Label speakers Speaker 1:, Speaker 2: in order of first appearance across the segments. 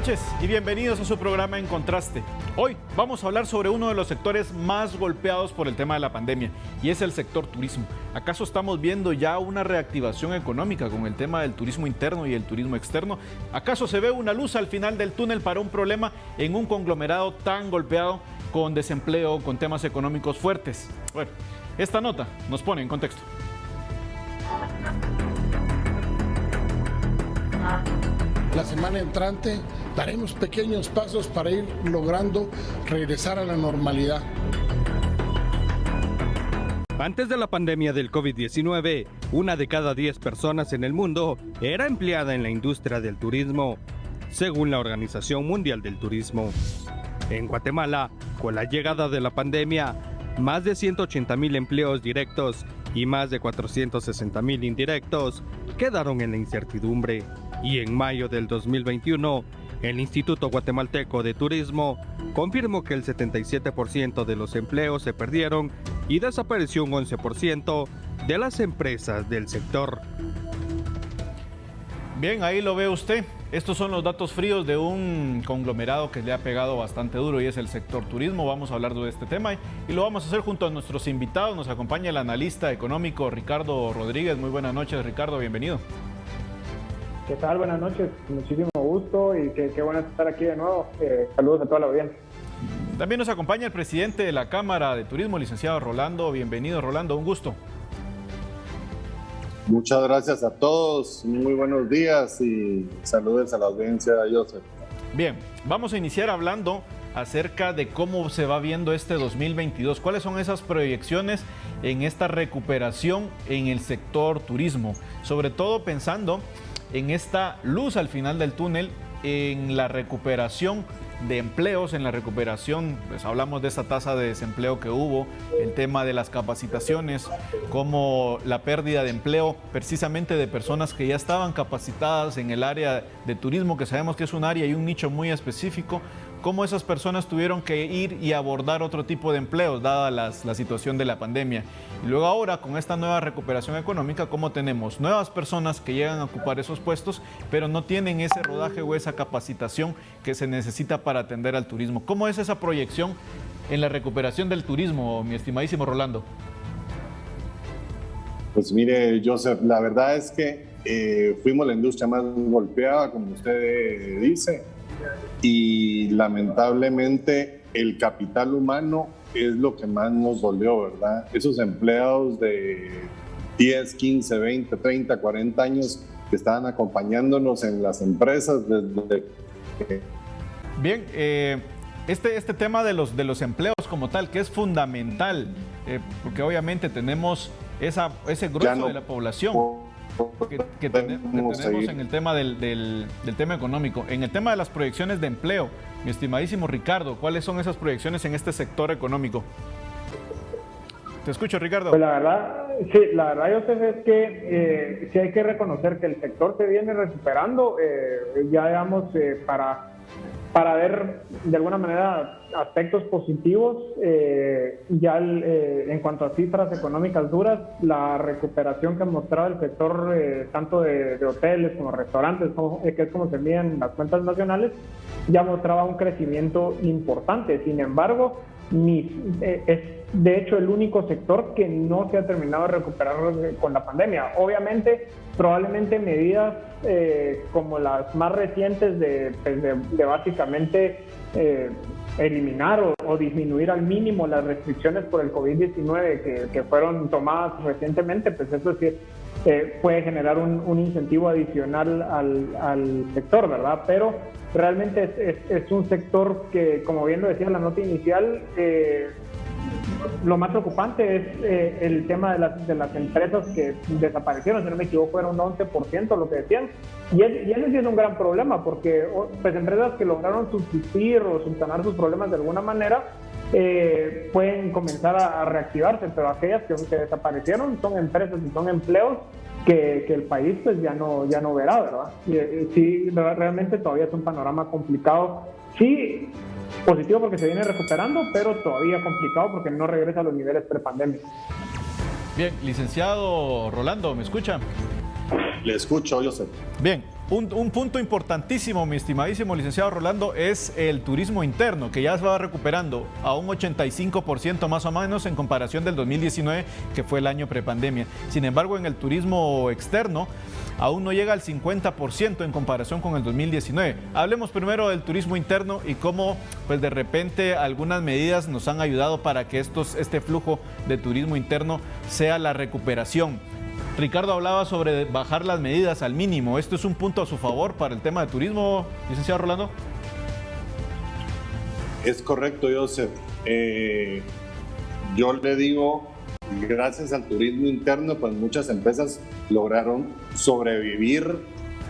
Speaker 1: noches y bienvenidos a su programa En Contraste. Hoy vamos a hablar sobre uno de los sectores más golpeados por el tema de la pandemia y es el sector turismo. ¿Acaso estamos viendo ya una reactivación económica con el tema del turismo interno y el turismo externo? ¿Acaso se ve una luz al final del túnel para un problema en un conglomerado tan golpeado con desempleo, con temas económicos fuertes? Bueno, esta nota nos pone en contexto.
Speaker 2: La semana entrante daremos pequeños pasos para ir logrando regresar a la normalidad.
Speaker 3: Antes de la pandemia del COVID-19, 1 de cada 10 personas en el mundo era empleada en la industria del turismo, según la Organización Mundial del Turismo. En Guatemala, con la llegada de la pandemia, más de 180,000 empleos directos y más de 460,000 indirectos quedaron en la incertidumbre. Y en mayo del 2021, el Instituto Guatemalteco de Turismo confirmó que el 77% de los empleos se perdieron y desapareció un 11% de las empresas del sector.
Speaker 1: Bien, ahí lo ve usted. Estos son los datos fríos de un conglomerado que le ha pegado bastante duro y es el sector turismo. Vamos a hablar de este tema y lo vamos a hacer junto a nuestros invitados. Nos acompaña el analista económico Ricardo Rodríguez. Muy buenas noches, Ricardo, bienvenido.
Speaker 4: ¿Qué tal? Buenas noches, muchísimo gusto y qué bueno estar aquí de nuevo. Saludos a toda la audiencia.
Speaker 1: También nos acompaña el presidente de la Cámara de Turismo, licenciado Rolando. Bienvenido, Rolando, un gusto.
Speaker 5: Muchas gracias a todos, muy buenos días y saludos a la audiencia, Joseph.
Speaker 1: Bien, vamos a iniciar hablando acerca de cómo se va viendo este 2022. ¿Cuáles son esas proyecciones en esta recuperación en el sector turismo? Sobre todo pensando en esta luz al final del túnel, en la recuperación de empleos, en la recuperación, pues hablamos de esa tasa de desempleo que hubo, el tema de las capacitaciones, como la pérdida de empleo precisamente de personas que ya estaban capacitadas en el área de turismo, que sabemos que es un área y un nicho muy específico, cómo esas personas tuvieron que ir y abordar otro tipo de empleos dada la situación de la pandemia. Y luego ahora con esta nueva recuperación económica, cómo tenemos nuevas personas que llegan a ocupar esos puestos, pero no tienen ese rodaje o esa capacitación que se necesita para atender al turismo. ¿Cómo es esa proyección en la recuperación del turismo, mi estimadísimo Rolando?
Speaker 5: Pues mire, Joseph, la verdad es que fuimos la industria más golpeada, como usted dice, y lamentablemente el capital humano es lo que más nos dolió, ¿verdad? Esos empleados de 10, 15, 20, 30, 40 años que estaban acompañándonos en las empresas desde...
Speaker 1: Bien, este tema de los empleos como tal, que es fundamental, porque obviamente tenemos ese grueso de la población que tenemos en el tema del tema económico. En el tema de las proyecciones de empleo, mi estimadísimo Ricardo, ¿cuáles son esas proyecciones en este sector económico? Te escucho, Ricardo.
Speaker 4: Pues la verdad, Joseph, es que sí hay que reconocer que el sector se viene recuperando, ya digamos, para ver de alguna manera aspectos positivos, ya en cuanto a cifras económicas duras, la recuperación que ha mostrado el sector tanto de hoteles como restaurantes, que es como se miden las cuentas nacionales, ya mostraba un crecimiento importante. Sin embargo, es de hecho el único sector que no se ha terminado de recuperar con la pandemia. Obviamente, probablemente medidas como las más recientes de básicamente eliminar o disminuir al mínimo las restricciones por el COVID-19 que fueron tomadas recientemente, pues eso sí puede generar un incentivo adicional al sector, ¿verdad? Pero realmente es un sector que, como bien lo decía en la nota inicial, lo más preocupante es el tema de las empresas que desaparecieron, si no me equivoco era un 11% lo que decían, y ese sí es un gran problema, porque pues empresas que lograron subsistir o subsanar sus problemas de alguna manera pueden comenzar a reactivarse, pero aquellas que desaparecieron son empresas y son empleos que el país pues ya no verá, ¿verdad? Sí, realmente todavía es un panorama complicado. Sí, positivo porque se viene recuperando, pero todavía complicado porque no regresa a los niveles prepandemia.
Speaker 1: Bien, licenciado Rolando, ¿me escucha?
Speaker 5: Le escucho, Joseph.
Speaker 1: Bien, un punto importantísimo, mi estimadísimo licenciado Rolando, es el turismo interno, que ya se va recuperando a un 85% más o menos en comparación del 2019, que fue el año prepandemia. Sin embargo, en el turismo externo aún no llega al 50% en comparación con el 2019. Hablemos primero del turismo interno y cómo, pues de repente, algunas medidas nos han ayudado para que este flujo de turismo interno sea la recuperación. Ricardo hablaba sobre bajar las medidas al mínimo. ¿Esto es un punto a su favor para el tema de turismo, licenciado Rolando?
Speaker 5: Es correcto, Joseph. Yo le digo, gracias al turismo interno, pues muchas empresas lograron sobrevivir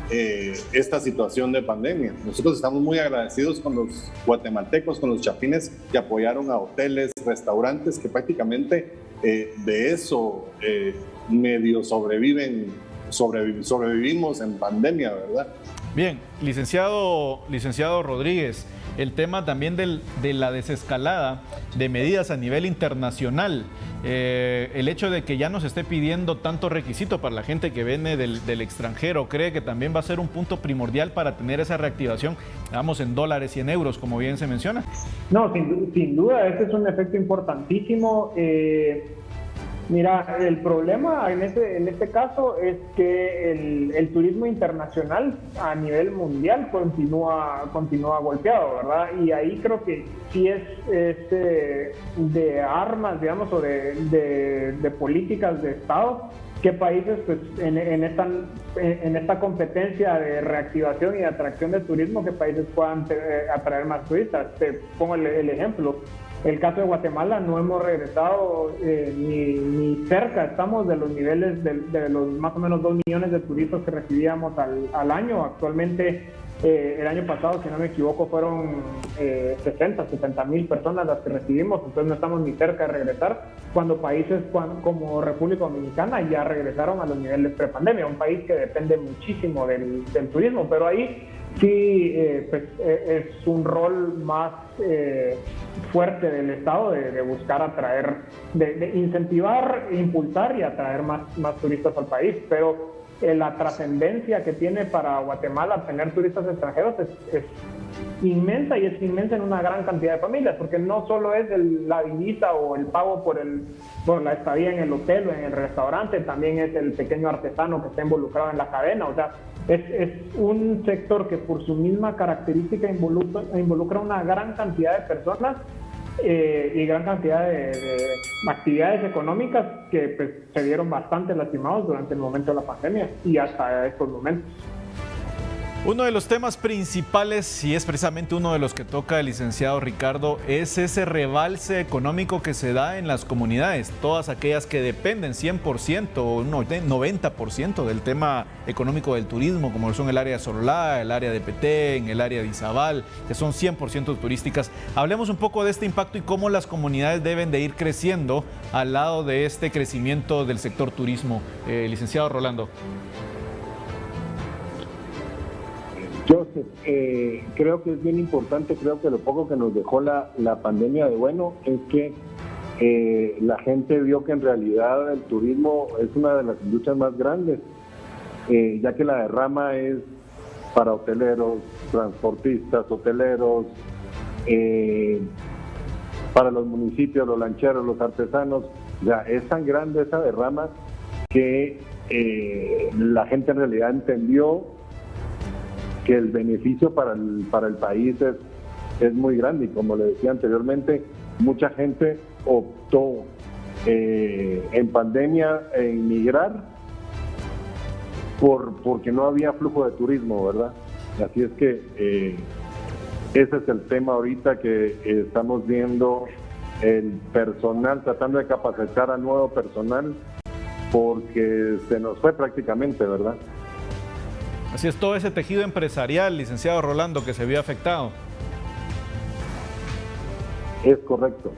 Speaker 5: esta situación de pandemia. Nosotros estamos muy agradecidos con los guatemaltecos, con los chapines que apoyaron a hoteles, restaurantes, que prácticamente de eso medio sobrevivimos en pandemia, ¿verdad?
Speaker 1: Bien, licenciado Rodríguez, el tema también de la desescalada de medidas a nivel internacional, el hecho de que ya no se esté pidiendo tanto requisito para la gente que viene del extranjero, ¿cree que también va a ser un punto primordial para tener esa reactivación, digamos, en dólares y en euros, como bien se menciona?
Speaker 4: No, sin duda, ese es un efecto importantísimo. Mira, el problema en este caso es que el turismo internacional a nivel mundial continúa golpeado, ¿verdad? Y ahí creo que sí es de armas, digamos, o de políticas de Estado, que países pues, en esta competencia de reactivación y de atracción de turismo, que países puedan atraer más turistas. Te pongo el ejemplo. El caso de Guatemala, no hemos regresado ni cerca, estamos de los niveles de los más o menos 2 millones de turistas que recibíamos al año. Actualmente, el año pasado, si no me equivoco, fueron 70 mil personas las que recibimos, entonces no estamos ni cerca de regresar, cuando países como República Dominicana ya regresaron a los niveles prepandemia, un país que depende muchísimo del turismo, pero ahí sí pues, es un rol más fuerte del Estado de buscar atraer, de incentivar, impulsar y atraer más turistas al país, pero la trascendencia que tiene para Guatemala tener turistas extranjeros es inmensa, y es inmensa en una gran cantidad de familias, porque no solo es la divisa o el pago por la estadía en el hotel o en el restaurante, también es el pequeño artesano que está involucrado en la cadena. O sea, es un sector que por su misma característica involucra una gran cantidad de personas y gran cantidad de actividades económicas que pues, se vieron bastante lastimados durante el momento de la pandemia y hasta estos momentos.
Speaker 1: Uno de los temas principales, y es precisamente uno de los que toca el licenciado Ricardo, es ese rebalse económico que se da en las comunidades, todas aquellas que dependen 100% o 90% del tema económico del turismo, como son el área de Sololá, el área de Petén, el área de Izabal, que son 100% turísticas. Hablemos un poco de este impacto y cómo las comunidades deben de ir creciendo al lado de este crecimiento del sector turismo. Licenciado Rolando.
Speaker 6: Joseph, creo que es bien importante, creo que lo poco que nos dejó la pandemia de bueno es que la gente vio que en realidad el turismo es una de las industrias más grandes, ya que la derrama es para hoteleros, transportistas, hoteleros, para los municipios, los lancheros, los artesanos. Ya es tan grande esa derrama que la gente en realidad entendió que el beneficio para el país es muy grande, y como le decía anteriormente, mucha gente optó en pandemia en migrar porque no había flujo de turismo, ¿verdad? Así es que ese es el tema ahorita que estamos viendo, el personal, tratando de capacitar a nuevo personal porque se nos fue prácticamente, ¿verdad?
Speaker 1: Así es, todo ese tejido empresarial, licenciado Rolando, que se vio afectado.
Speaker 6: Es correcto,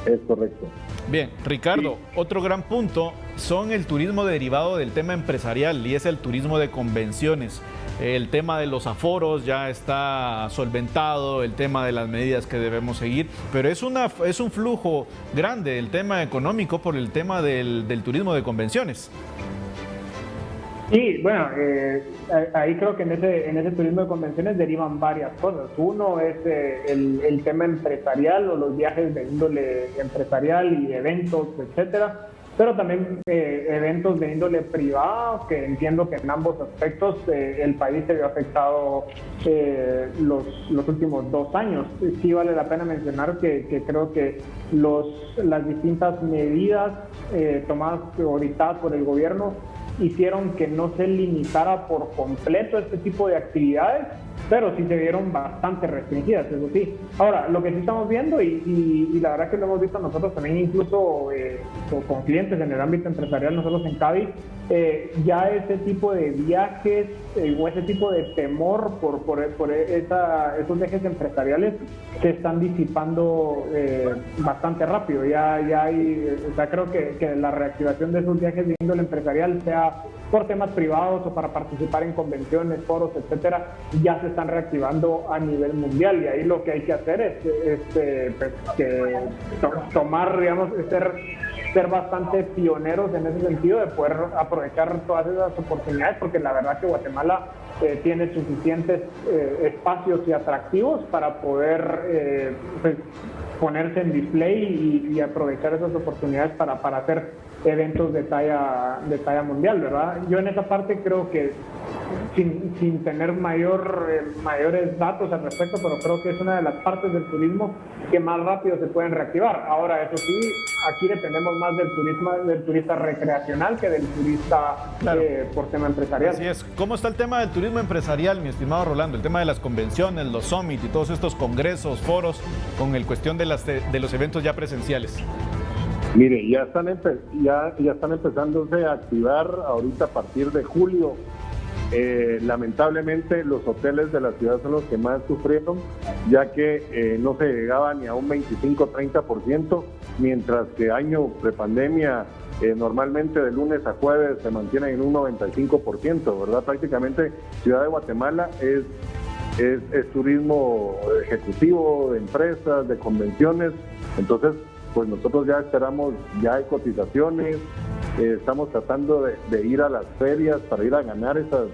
Speaker 6: es correcto.
Speaker 1: Bien, Ricardo, sí. Otro gran punto son el turismo derivado del tema empresarial, y es el turismo de convenciones. El tema de los aforos ya está solventado, el tema de las medidas que debemos seguir, pero es un flujo grande el tema económico por el tema del turismo de convenciones.
Speaker 4: Sí, bueno, ahí creo que en ese turismo de convenciones derivan varias cosas. Uno es el tema empresarial o los viajes de índole empresarial y eventos, etcétera, pero también eventos de índole privada, que entiendo que en ambos aspectos el país se vio afectado los últimos 2 años. Sí vale la pena mencionar que creo que las distintas medidas tomadas o dictadas por el gobierno hicieron que no se limitara por completo este tipo de actividades, pero sí se vieron bastante restringidas, eso sí. Ahora, lo que sí estamos viendo, y la verdad que lo hemos visto nosotros también, incluso con clientes en el ámbito empresarial, nosotros en Cavi, ya ese tipo de viajes o ese tipo de temor por esos viajes empresariales se están disipando bastante rápido. Ya hay, o sea, creo que la reactivación de esos viajes de índole empresarial, sea por temas privados o para participar en convenciones, foros, etcétera, ya se están reactivando a nivel mundial, y ahí lo que hay que hacer es tomar, digamos, ser bastante pioneros en ese sentido, de poder aprovechar todas esas oportunidades, porque la verdad que Guatemala tiene suficientes espacios y atractivos para poder ponerse en display y aprovechar esas oportunidades para hacer eventos de talla mundial, ¿verdad? Yo en esa parte creo que sin tener mayores datos al respecto, pero creo que es una de las partes del turismo que más rápido se pueden reactivar. Ahora, eso sí, aquí dependemos más del turista recreacional que del turista por tema empresarial.
Speaker 1: Así es. ¿Cómo está el tema del turismo empresarial, mi estimado Rolando? El tema de las convenciones, los summits y todos estos congresos, foros, con el cuestión de los eventos ya presenciales.
Speaker 6: Mire, ya están empezándose a activar ahorita a partir de julio. Lamentablemente los hoteles de la ciudad son los que más sufrieron, ya que no se llegaba ni a un 25-30%, mientras que año prepandemia normalmente de lunes a jueves se mantiene en un 95%, ¿verdad? Prácticamente Ciudad de Guatemala es turismo ejecutivo, de empresas, de convenciones. Entonces, pues nosotros ya esperamos, ya hay cotizaciones, estamos tratando de ir a las ferias para ir a ganar esas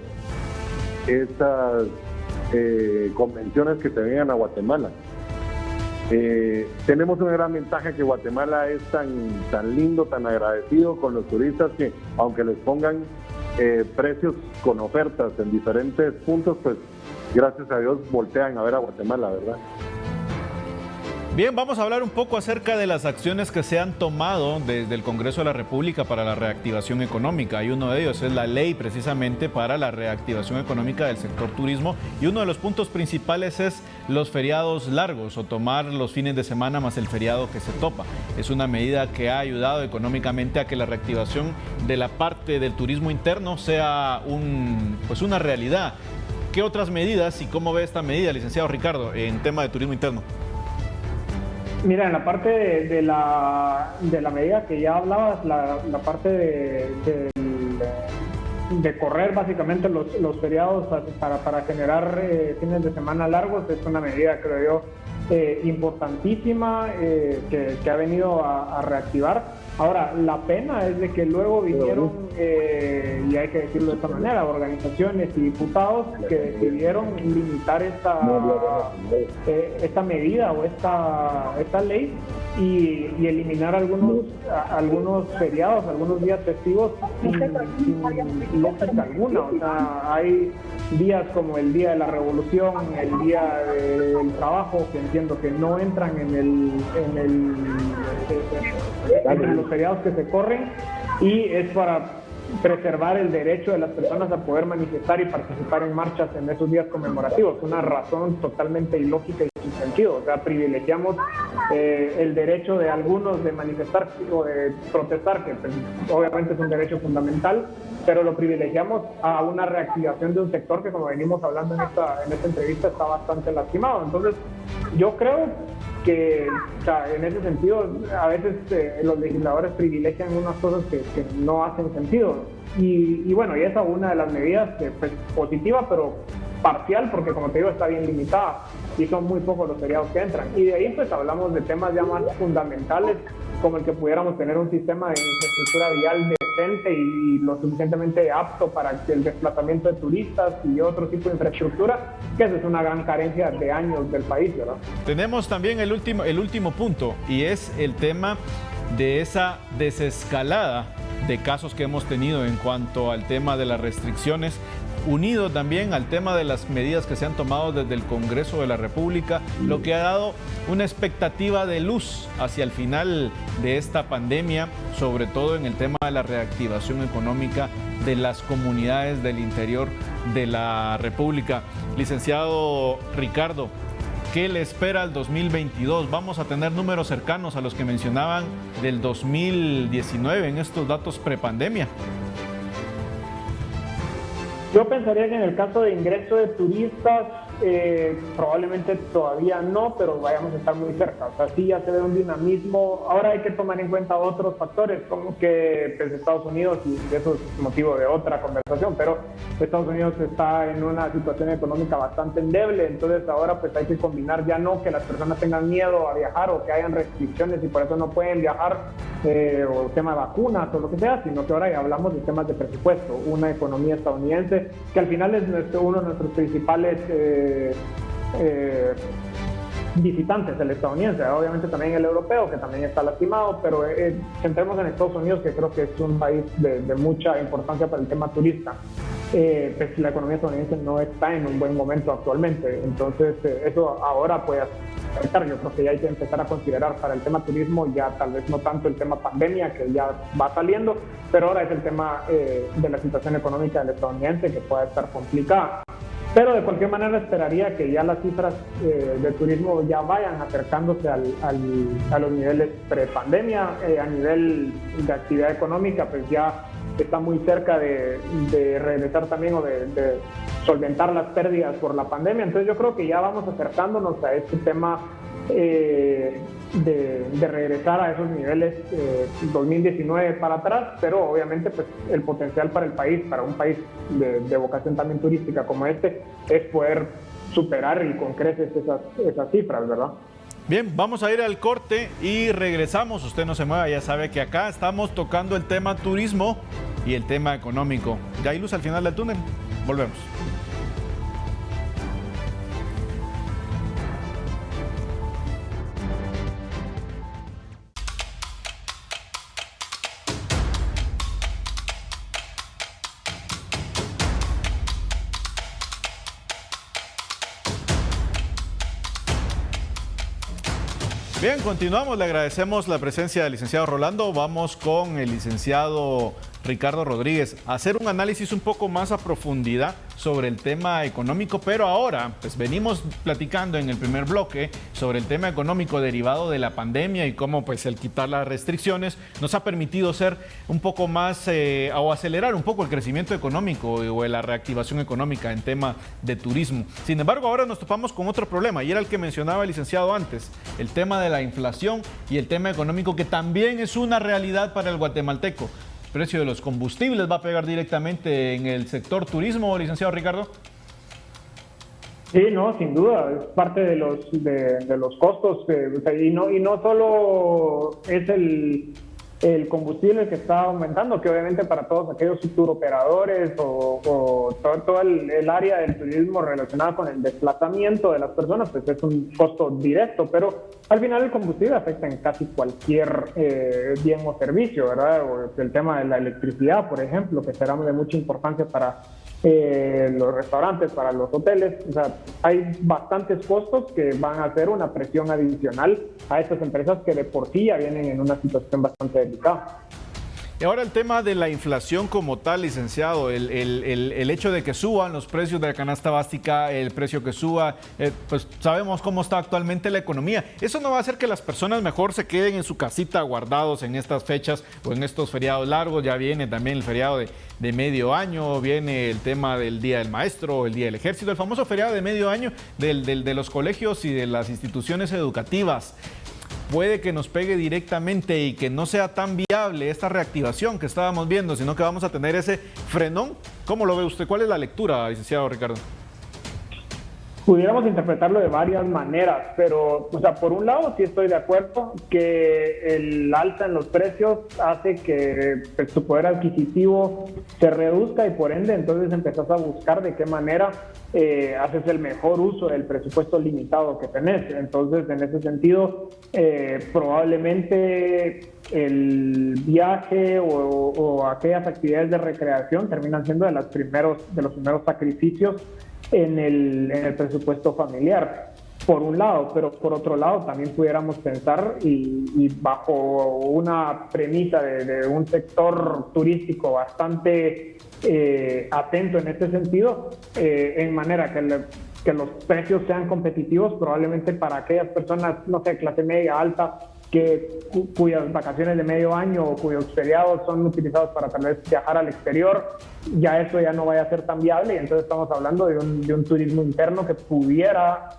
Speaker 6: convenciones que se vengan a Guatemala. Tenemos una gran ventaja, que Guatemala es tan lindo, tan agradecido con los turistas, que aunque les pongan precios con ofertas en diferentes puntos, pues gracias a Dios voltean a ver a Guatemala, ¿verdad?
Speaker 1: Bien, vamos a hablar un poco acerca de las acciones que se han tomado desde el Congreso de la República para la reactivación económica. Y uno de ellos es la ley precisamente para la reactivación económica del sector turismo. Y uno de los puntos principales es los feriados largos, o tomar los fines de semana más el feriado que se topa. Es una medida que ha ayudado económicamente a que la reactivación de la parte del turismo interno sea una realidad. ¿Qué otras medidas y cómo ve esta medida, licenciado Ricardo, en tema de turismo interno?
Speaker 4: Mira, en la parte de la medida que ya hablabas, la parte de correr básicamente los feriados para generar fines de semana largos, es una medida, creo yo, importantísima, que ha venido a reactivar. Ahora, la pena es de que luego vinieron, y hay que decirlo de esta manera, organizaciones y diputados que decidieron limitar esta medida o esta ley y eliminar algunos feriados, algunos días festivos sin lógica alguna. O sea, hay días como el Día de la Revolución, el Día del Trabajo, que entiendo que no entran entre los feriados que se corren, y es para preservar el derecho de las personas a poder manifestar y participar en marchas en esos días conmemorativos. Una razón totalmente ilógica y sin sentido. O sea, privilegiamos el derecho de algunos de manifestar o de protestar, que pues, obviamente es un derecho fundamental, pero lo privilegiamos a una reactivación de un sector que, como venimos hablando en esta entrevista, está bastante lastimado. Entonces, yo creo que, o sea, en ese sentido, a veces los legisladores privilegian unas cosas que no hacen sentido. Y bueno, y esa es una de las medidas pues, positiva, pero parcial, porque como te digo, está bien limitada y son muy pocos los feriados que entran. Y de ahí pues hablamos de temas ya más fundamentales, como el que pudiéramos tener un sistema de infraestructura vial decente y lo suficientemente apto para el desplazamiento de turistas y otro tipo de infraestructura, que esa es una gran carencia de años del país, ¿verdad?
Speaker 1: Tenemos también el último punto, y es el tema de esa desescalada de casos que hemos tenido en cuanto al tema de las restricciones, unido también al tema de las medidas que se han tomado desde el Congreso de la República, lo que ha dado una expectativa de luz hacia el final de esta pandemia, sobre todo en el tema de la reactivación económica de las comunidades del interior de la República. Licenciado Ricardo, ¿qué le espera al 2022? ¿Vamos a tener números cercanos a los que mencionaban del 2019 en estos datos prepandemia?
Speaker 4: Yo pensaría que en el caso de ingreso de turistas, probablemente todavía no, pero vayamos a estar muy cerca. O sea, sí ya se ve un dinamismo. Ahora hay que tomar en cuenta otros factores, como que pues, Estados Unidos, y eso es motivo de otra conversación, pero Estados Unidos está en una situación económica bastante endeble, entonces ahora pues hay que combinar ya no que las personas tengan miedo a viajar o que hayan restricciones y por eso no pueden viajar, o tema de vacunas o lo que sea, sino que ahora ya hablamos de temas de presupuesto, una economía estadounidense que al final es uno de nuestros principales visitantes, el estadounidense, obviamente también el europeo, que también está lastimado, pero centremos en Estados Unidos, que creo que es un país de mucha importancia para el tema turista. Pues la economía estadounidense no está en un buen momento actualmente, entonces eso ahora puede afectar. Yo creo que ya hay que empezar a considerar para el tema turismo, ya tal vez no tanto el tema pandemia, que ya va saliendo, pero ahora es el tema de la situación económica del estadounidense, que puede estar complicada. Pero de cualquier manera esperaría que ya las cifras de turismo ya vayan acercándose a los niveles prepandemia. A nivel de actividad económica, pues ya está muy cerca de regresar también o de solventar las pérdidas por la pandemia. Entonces yo creo que ya vamos acercándonos a este tema de regresar a esos niveles 2019 para atrás, pero obviamente pues el potencial para el país, para un país de vocación también turística como este, es poder superar y con creces esas cifras, ¿verdad?
Speaker 1: Bien, vamos a ir al corte y regresamos. Usted no se mueva, ya sabe que acá estamos tocando el tema turismo y el tema económico. Ya hay luz al final del túnel. Volvemos. Bien, continuamos. Le agradecemos la presencia del licenciado Rolando. Vamos con el licenciado Ricardo Rodríguez a hacer un análisis un poco más a profundidad sobre el tema económico, pero ahora pues venimos platicando en el primer bloque sobre el tema económico derivado de la pandemia y cómo pues el quitar las restricciones nos ha permitido ser un poco más o acelerar un poco el crecimiento económico o la reactivación económica en tema de turismo. Sin embargo, ahora nos topamos con otro problema y era el que mencionaba el licenciado antes, el tema de la inflación y el tema económico, que también es una realidad para el guatemalteco. ¿El precio de los combustibles va a pegar directamente en el sector turismo, licenciado Ricardo?
Speaker 4: Sí, no, sin duda, es parte de los costos, y no solo es el combustible que está aumentando, que obviamente para todos aquellos turoperadores o todo el área del turismo relacionada con el desplazamiento de las personas, pues es un costo directo, pero al final el combustible afecta en casi cualquier bien o servicio, ¿verdad? O el tema de la electricidad, por ejemplo, que será de mucha importancia para los restaurantes, para los hoteles. O sea, hay bastantes costos que van a hacer una presión adicional a estas empresas que de por sí ya vienen en una situación bastante delicada.
Speaker 1: Y ahora el tema de la inflación como tal, licenciado, el hecho de que suban los precios de la canasta básica, el precio que suba, pues sabemos cómo está actualmente la economía. Eso no va a hacer que las personas mejor se queden en su casita guardados en estas fechas o en estos feriados largos. Ya viene también el feriado de medio año, viene el tema del Día del Maestro, el Día del Ejército, el famoso feriado de medio año de los colegios y de las instituciones educativas. Puede que nos pegue directamente y que no sea tan viable esta reactivación que estábamos viendo, sino que vamos a tener ese frenón. ¿Cómo lo ve usted? ¿Cuál es la lectura, licenciado Ricardo?
Speaker 4: Pudiéramos interpretarlo de varias maneras, pero, o sea, por un lado sí estoy de acuerdo que el alza en los precios hace que pues, tu poder adquisitivo se reduzca y por ende entonces empezás a buscar de qué manera haces el mejor uso del presupuesto limitado que tenés. Entonces, en ese sentido, probablemente el viaje o aquellas actividades de recreación terminan siendo de los primeros sacrificios en el presupuesto familiar, por un lado, pero por otro lado también pudiéramos pensar y bajo una premisa de un sector turístico bastante atento en este sentido, en manera que los precios sean competitivos, probablemente para aquellas personas, no sé, clase media, alta, cuyas vacaciones de medio año o cuyos feriados son utilizados para tal vez viajar al exterior, ya eso ya no vaya a ser tan viable y entonces estamos hablando de un turismo interno que pudiera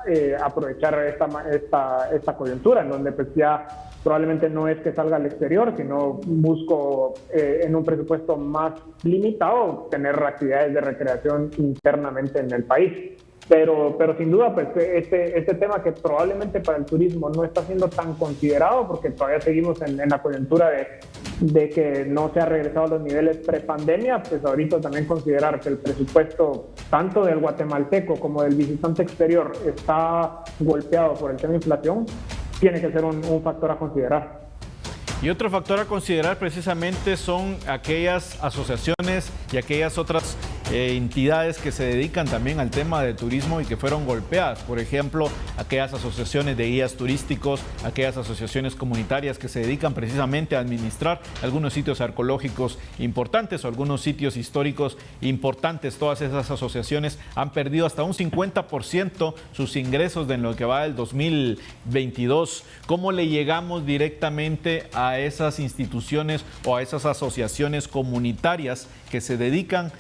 Speaker 4: aprovechar esta coyuntura, en donde pues ya probablemente no es que salga al exterior, sino busco en un presupuesto más limitado tener actividades de recreación internamente en el país. Pero sin duda, pues este tema que probablemente para el turismo no está siendo tan considerado, porque todavía seguimos en la coyuntura de que no se ha regresado a los niveles pre-pandemia, pues ahorita también considerar que el presupuesto tanto del guatemalteco como del visitante exterior está golpeado por el tema de inflación, tiene que ser un factor a considerar.
Speaker 1: Y otro factor a considerar precisamente son aquellas asociaciones y aquellas otras entidades que se dedican también al tema del turismo y que fueron golpeadas. Por ejemplo, aquellas asociaciones de guías turísticos, aquellas asociaciones comunitarias que se dedican precisamente a administrar algunos sitios arqueológicos importantes o algunos sitios históricos importantes. Todas esas asociaciones han perdido hasta un 50% sus ingresos de lo que va del 2022. ¿Cómo le llegamos directamente a esas instituciones o a esas asociaciones comunitarias que se dedican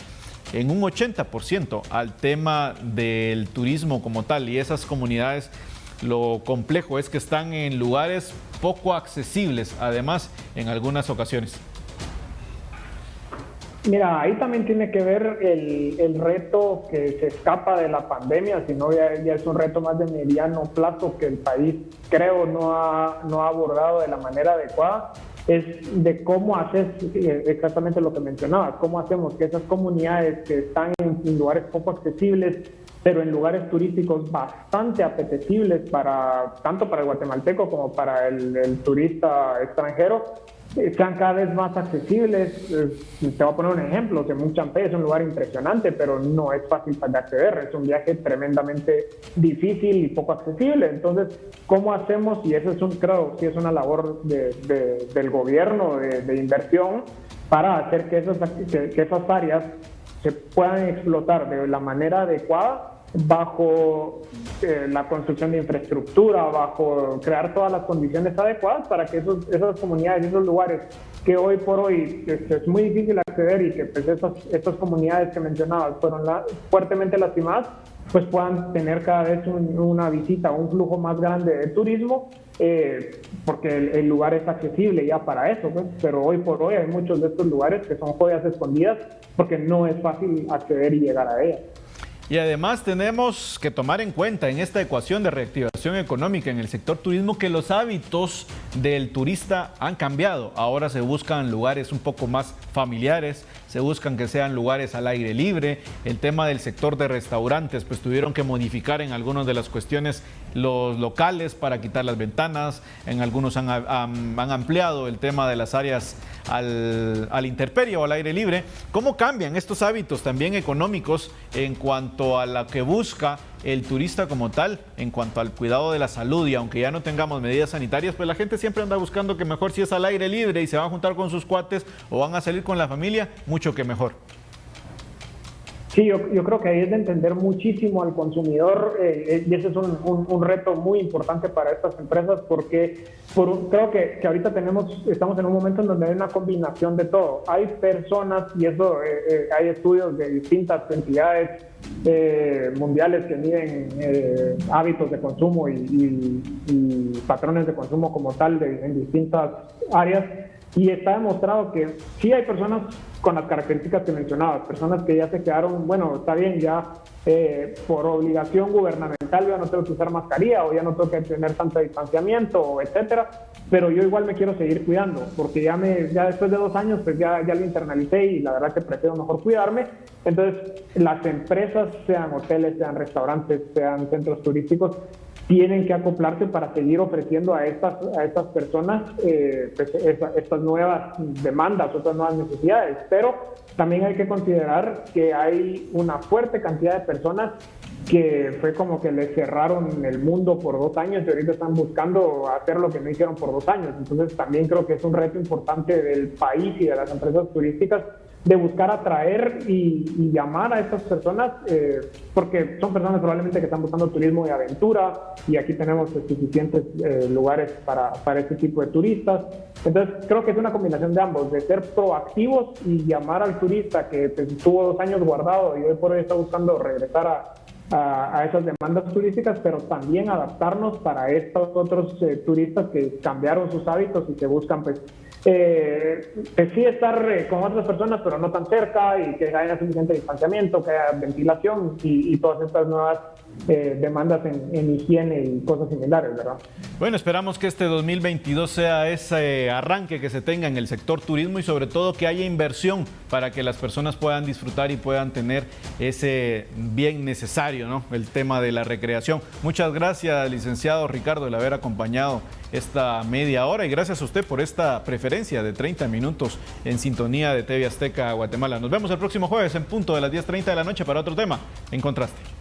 Speaker 1: en un 80% al tema del turismo como tal? Y esas comunidades, lo complejo es que están en lugares poco accesibles, además, en algunas ocasiones.
Speaker 4: Mira, ahí también tiene que ver el reto que se escapa de la pandemia, sino ya es un reto más de mediano plazo que el país, creo, no ha abordado de la manera adecuada. Es de cómo haces exactamente lo que mencionabas, cómo hacemos que esas comunidades que están en lugares poco accesibles, pero en lugares turísticos bastante apetecibles tanto para el guatemalteco como para el turista extranjero, sean cada vez más accesibles. Te voy a poner un ejemplo: Temuchantepec es un lugar impresionante, pero no es fácil de acceder, es un viaje tremendamente difícil y poco accesible. Entonces, ¿cómo hacemos? Y eso creo que es una labor del gobierno de inversión para hacer que esas áreas se puedan explotar de la manera adecuada, bajo la construcción de infraestructura, bajo crear todas las condiciones adecuadas para que esas comunidades, esos lugares que hoy por hoy es muy difícil acceder y que pues estas comunidades que mencionabas fueron fuertemente lastimadas, pues puedan tener cada vez una visita, un flujo más grande de turismo, porque el lugar es accesible ya para eso, pues. Pero hoy por hoy hay muchos de estos lugares que son joyas escondidas porque no es fácil acceder y llegar a ellas.
Speaker 1: Y además tenemos que tomar en cuenta en esta ecuación de reactivación económica en el sector turismo que los hábitos del turista han cambiado. Ahora se buscan lugares un poco más familiares, se buscan que sean lugares al aire libre. El tema del sector de restaurantes, pues tuvieron que modificar en algunas de las cuestiones los locales para quitar las ventanas. En algunos han ampliado el tema de las áreas al intemperie o al aire libre. ¿Cómo cambian estos hábitos también económicos en cuanto a lo que busca el turista como tal, en cuanto al cuidado de la salud? Y aunque ya no tengamos medidas sanitarias, pues la gente siempre anda buscando que mejor, si es al aire libre y se van a juntar con sus cuates o van a salir con la familia, mucho que mejor.
Speaker 4: Sí, yo creo que ahí es de entender muchísimo al consumidor, y ese es un reto muy importante para estas empresas, porque creo que ahorita estamos en un momento en donde hay una combinación de todo. Hay personas, y eso hay estudios de distintas entidades mundiales que miden hábitos de consumo y patrones de consumo como tal en distintas áreas, y está demostrado que sí hay personas con las características que mencionabas, personas que ya se quedaron, bueno, está bien, ya por obligación gubernamental fundamental, yo ya no tengo que usar mascarilla o ya no tengo que tener tanto distanciamiento, etcétera, pero yo igual me quiero seguir cuidando, porque ya después de 2 años pues ya lo internalicé y la verdad que prefiero mejor cuidarme. Entonces las empresas, sean hoteles, sean restaurantes, sean centros turísticos, tienen que acoplarse para seguir ofreciendo a estas personas pues, estas nuevas demandas, otras nuevas necesidades, pero también hay que considerar que hay una fuerte cantidad de personas que fue como que les cerraron el mundo por 2 años y ahorita están buscando hacer lo que no hicieron por 2 años. Entonces también creo que es un reto importante del país y de las empresas turísticas de buscar atraer y llamar a estas personas, porque son personas probablemente que están buscando turismo de aventura y aquí tenemos suficientes lugares para este tipo de turistas. Entonces creo que es una combinación de ambos, de ser proactivos y llamar al turista que pues, tuvo 2 años guardado y hoy por hoy está buscando regresar a esas demandas turísticas, pero también adaptarnos para estos otros turistas que cambiaron sus hábitos y que buscan pues sí estar con otras personas pero no tan cerca y que haya suficiente distanciamiento, que haya ventilación y todas estas nuevas demandas en higiene y cosas similares, ¿verdad?
Speaker 1: Bueno, esperamos que este 2022 sea ese arranque que se tenga en el sector turismo y sobre todo que haya inversión para que las personas puedan disfrutar y puedan tener ese bien necesario, ¿no? El tema de la recreación. Muchas gracias, licenciado Ricardo, de haber acompañado esta media hora y gracias a usted por esta preferencia de 30 minutos en sintonía de TV Azteca Guatemala. Nos vemos el próximo jueves en punto de las 10:30 de la noche para otro tema en Contraste.